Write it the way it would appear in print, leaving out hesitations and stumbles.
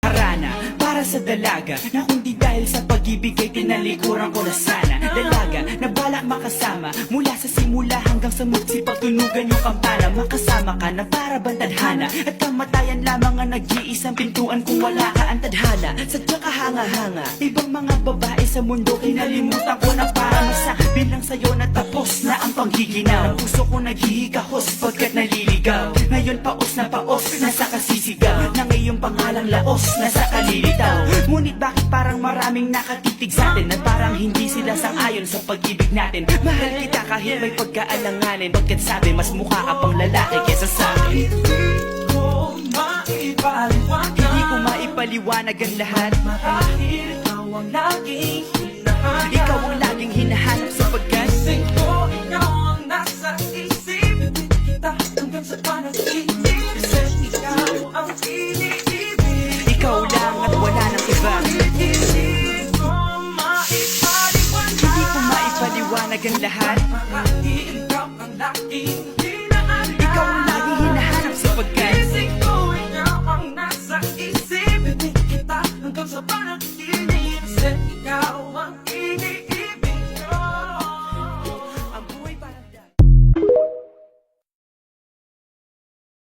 Arana, para sa dalaga na kundi dahil sa pag-ibig ay tinalikuran ko na sana. Dalaga na balak makasama mula sa simula hanggang sa magsipagtunugan yung kampana. Makasama ka na para bantadhana at kamatayan lamang ang nag-iisang pintuan kung wala ka ang tadhana. Sadyang kahanga-hanga, ibang mga babae sa mundo kinalimutan ko na para masabi lang sa'yo na tapos na ang panggiginaw. Ang puso ko naghihikahos pagkat naliligaw. Ngayon paos na paos, nasa kasisigaw ng iyong pangalang laos, nasa kalilitaw. Ngunit bakit parang maraming nakatitig sa atin at parang hindi sila sang-ayon sa pag-ibig natin. Mahal kita kahit may pagkaalanganin, pagkat sabi mas mukha ka pang lalaki kesa sa akin. Hindi ko maipaliwanag ang lahat. Marahil ikaw ang laging hinahanap. Ikaw ang laging hinahanap sapagkat Gising ko, ikaw ang nasa isip. Pipitin kita hanggang sa panaginip. Kasi ikaw ang iniibig. ikaw lang at wala nang iba. Hindi ko maipaliwanag. Hindi ko maipaliwanag ang lahat. Marahil ikaw ang laging hinahanap. Ikaw ang laging hinahanap sapagkat